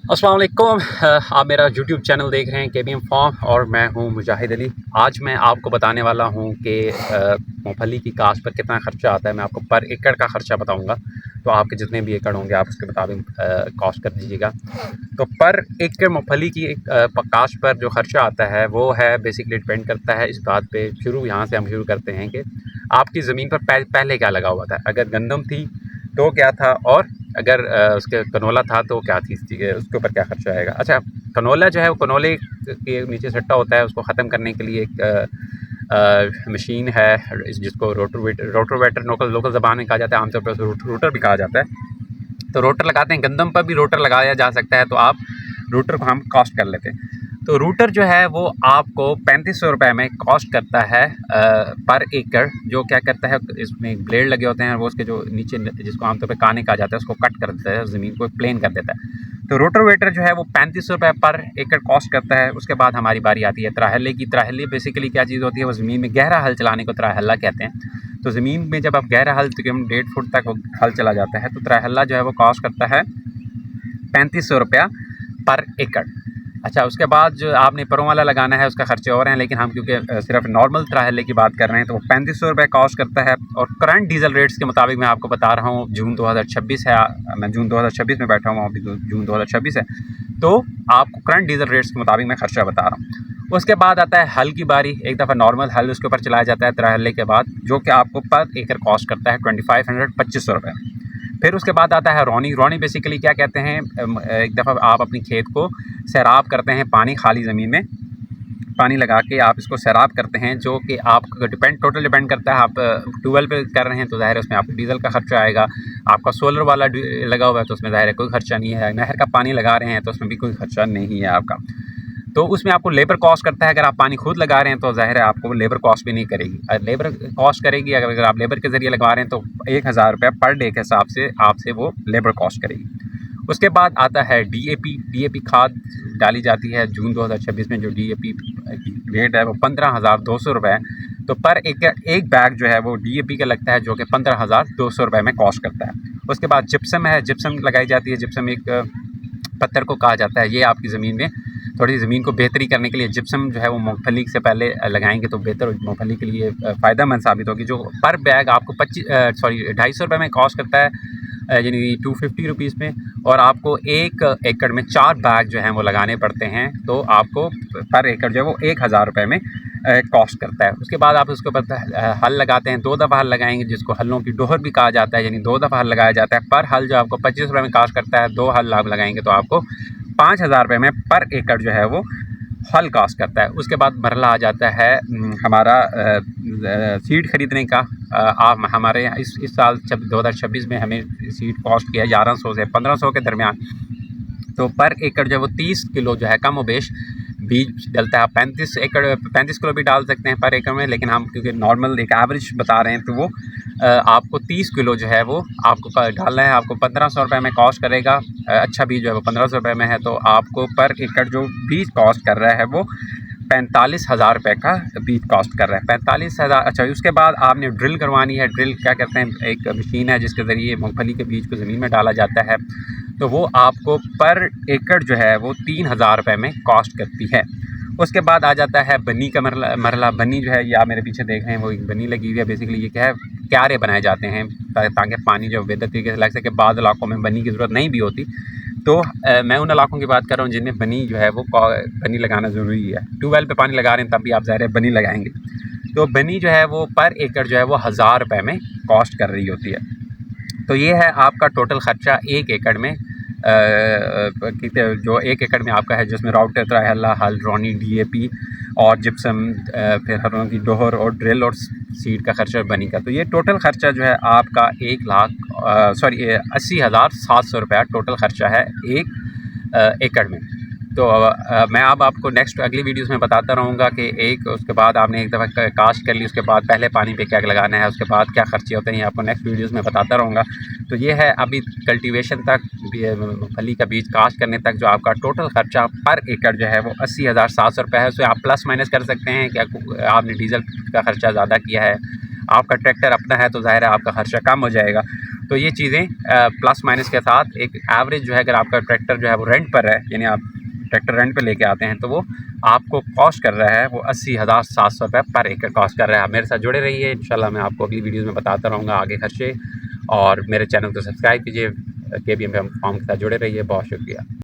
अस्सलाम वालेकुम। आप मेरा यूट्यूब चैनल देख रहे हैं केबीएम फार्म और मैं हूं मुजाहिद अली। आज मैं आपको बताने वाला हूं कि मूंगफली की काश्त पर कितना ख़र्चा आता है। मैं आपको पर एकड़ का ख़र्चा बताऊंगा, तो आपके जितने भी एकड़ होंगे आप उसके मुताबिक काश्त कर दीजिएगा। तो पर एकड़ मूंगफली की काश्त पर जो ख़र्चा आता है वो है बेसिकली डिपेंड करता है इस बात पे। यहाँ से हम शुरू करते हैं कि आपकी ज़मीन पर पहले क्या लगा हुआ था। अगर गंदम थी तो क्या था, और अगर उसके कनोला था तो क्या थी, उसके ऊपर क्या खर्चा आएगा। अच्छा, कनोला जो है वो कनोले के नीचे सट्टा होता है, उसको ख़त्म करने के लिए एक मशीन है जिसको रोटोवेटर लोकल ज़बान में कहा जाता है, आमतौर पर रोटर भी कहा जाता है। तो रोटर लगाते हैं, गंदम पर भी रोटर लगाया जा सकता है, तो आप रोटर को हम कॉस्ट कर लेते हैं। तो रूटर जो है वो आपको 3500 रुपये में कॉस्ट करता है पर एकड़। जो क्या करता है, इसमें ब्लेड लगे होते हैं, वो उसके जो नीचे जिसको आमतौर पे काने कहा जाता है उसको कट कर देता है, ज़मीन को प्लेन कर देता है। तो रोटोवेटर जो है वो 3500 रुपये पर एकड़ कॉस्ट करता है। उसके बाद हमारी बारी आती है त्राहले की। त्राहले बेसिकली क्या चीज़ होती है, वो ज़मीन में गहरा हल चलाने को त्राहला कहते हैं। तो ज़मीन में जब आप गहरा हल तकरीबन 1.5 फुट तक वो हल चला जाता है, तो त्राहला जो है वो कॉस्ट करता है 3500 रुपया पर एकड़। अच्छा, उसके बाद जो आपने परों वाला लगाना है उसका खर्चे और हैं, लेकिन हम क्योंकि सिर्फ नॉर्मल त्राहले की बात कर रहे हैं तो वो 3500 रुपये कॉस्ट करता है। और करंट डीजल रेट्स के मुताबिक मैं आपको बता रहा हूँ, जून 2026 है, मैं जून 2026 में बैठा हुआ हूँ, अभी जून 2026 है, तो आपको करंट डीजल रेट्स के मुताबिक मैं खर्चा बता रहा हूँ। उसके बाद आता है हल की बारी। एक दफ़ा नॉर्मल हल उसके ऊपर चलाया जाता है त्राहले के बाद, जो कि आपको पर एकड़ कॉस्ट करता है 2500 रुपये। फिर उसके बाद आता है रौनी। रौनी बेसिकली क्या कहते हैं, एक दफ़ा आप अपनी खेत को सैराब करते हैं, पानी खाली ज़मीन में पानी लगा के आप इसको सैराब करते हैं, जो कि आपका टोटल डिपेंड करता है। आप ट्यूबवेल पे कर रहे हैं तो ज़ाहिर है उसमें आपको डीज़ल का खर्चा आएगा। आपका सोलर वाला लगा हुआ है तो उसमें ज़ाहिर है कोई खर्चा नहीं है। नहर का पानी लगा रहे हैं तो उसमें भी कोई खर्चा नहीं है आपका। तो उसमें आपको लेबर कॉस्ट करता है। अगर आप पानी खुद लगा रहे हैं तो ज़ाहिर है आपको लेबर कॉस्ट भी नहीं करेगी। लेबर कॉस्ट करेगी अगर आप लेबर के ज़रिए लगवा रहे हैं तो 1000 रुपये पर डे के हिसाब से आपसे वो लेबर कॉस्ट करेगी। उसके बाद आता है डीएपी खाद डाली जाती है। जून 2026 में जो डीएपी रेट है वो 15,200 रुपये। तो पर एक बैग जो है वो डीएपी का लगता है, जो कि 15,200 रुपये में कॉस्ट करता है। उसके बाद जिप्सम है, जिप्सम लगाई जाती है। जिप्सम एक पत्थर को कहा जाता है। ये आपकी ज़मीन में थोड़ी ज़मीन को बेहतरी करने के लिए जिप्सम जो है वो मूंगफली से पहले लगाएंगे तो बेहतर मूंगफली के लिए फ़ायदेमंद साबित होगी। जो पर बैग आपको 250 रुपये में कॉस्ट करता है, यानी 250 रुपीज़ में, और आपको 1 एकड़ में 4 बैग जो हैं वो लगाने पड़ते हैं, तो आपको पर एकड़ जो है वो 1000 रुपये में कॉस्ट करता है। उसके बाद आप उसके ऊपर हल लगाते हैं। 2 दफ़ा हल लगाएंगे, जिसको हलों की डोहर भी कहा जाता है, यानी 2 दफ़ा हल लगाया जाता है। पर हल जो आपको 25 रुपये में कॉस्ट करता है, 2 हल आप लगाएंगे तो आपको 5000 रुपये में पर एकड़ जो है वो हल कॉस्ट करता है। उसके बाद मरला आ जाता है हमारा सीड ख़रीदने का। आप हमारे यहाँ इस साल 2026 में हमें सीड कॉस्ट किया है 1100 से 1500 के दरमियान। तो पर एकड़ जो है वो 30 किलो जो है कम बेश बीज डलता है। 35 किलो भी डाल सकते हैं पर एकड़ में, लेकिन हम क्योंकि नॉर्मल एक एवरेज बता रहे हैं तो वो आपको 30 किलो जो है वो आपको डालना है। आपको 1500 रुपये में कॉस्ट करेगा। अच्छा बीज जो है वो 1500 रुपये में है, तो आपको पर एकड़ जो बीज कॉस्ट कर रहा है वो 45,000 रुपये का बीज कॉस्ट कर रहा है। 45,000। अच्छा, उसके बाद आपने ड्रिल करवानी है। ड्रिल क्या करते हैं, एक मशीन है जिसके ज़रिए मूँगफली के बीज को ज़मीन में डाला जाता है, तो वो आपको पर एकड़ जो है वो 3000 रुपये में कॉस्ट करती है। उसके बाद आ जाता है बनी का मरला। बनी जो है, ये आप मेरे पीछे देख रहे हैं, वो एक बनी लगी हुई है। बेसिकली ये क्या है, क्यारे बनाए जाते हैं ताकि पानी जो बेहतर तरीके से लग सके। बाद इलाकों में बनी की ज़रूरत नहीं भी होती, तो मैं उन इलाकों की बात कर रहा हूँ जिनमें बनी जो है वो बनी लगाना ज़रूरी है। ट्यूबवेल पे पानी लगा रहे हैं तब भी आप ज़ाहिर बनी लगाएंगे। तो बनी जो है वो पर एकड़ जो है वो 1000 रुपये में कॉस्ट कर रही होती है। तो ये है आपका टोटल ख़र्चा 1 एकड़ में, जो 1 एकड़ में आपका है, जिसमें राउटर, त्राहला, हल, रौनी, डीएपी और जिप्सम, फिर हलों की डोहर और ड्रिल और सीड का खर्चा बनी का। तो ये टोटल ख़र्चा जो है आपका 80,700 रुपया टोटल ख़र्चा है 1 एकड़ में। तो मैं अब आपको नेक्स्ट अगली वीडियोस में बताता रहूँगा कि उसके बाद आपने एक दफ़ा काश्त कर ली, उसके बाद पहले पानी पे क्या लगाना है, उसके बाद क्या खर्चे होते हैं, आपको नेक्स्ट वीडियोस में बताता रहूँगा। तो ये है अभी कल्टीवेशन तक, मूंगफली का बीज काश्त करने तक जो आपका टोटल ख़र्चा पर एकड़ जो है वो 80,700 रुपये है। उससे आप प्लस माइनस कर सकते हैं कि आपने डीजल का ख़र्चा ज़्यादा किया है, आपका ट्रैक्टर अपना है तो ज़ाहिर है आपका ख़र्चा कम हो जाएगा। तो ये चीज़ें प्लस माइनस के साथ एक एवरेज जो है, अगर आपका ट्रैक्टर जो है वो रेंट पर है, यानी आप ट्रैक्टर रेंट पे लेके आते हैं, तो वो आपको कॉस्ट कर रहा है वो 80,700 रुपये पर एकड़ कॉस्ट कर रहा है। आप मेरे साथ जुड़े रहिए, इंशाल्लाह मैं आपको अगली वीडियोज़ में बताता रहूँगा आगे खर्चे, और मेरे चैनल को सब्सक्राइब कीजिए, KBM फार्म के साथ जुड़े रहिए। बहुत शुक्रिया।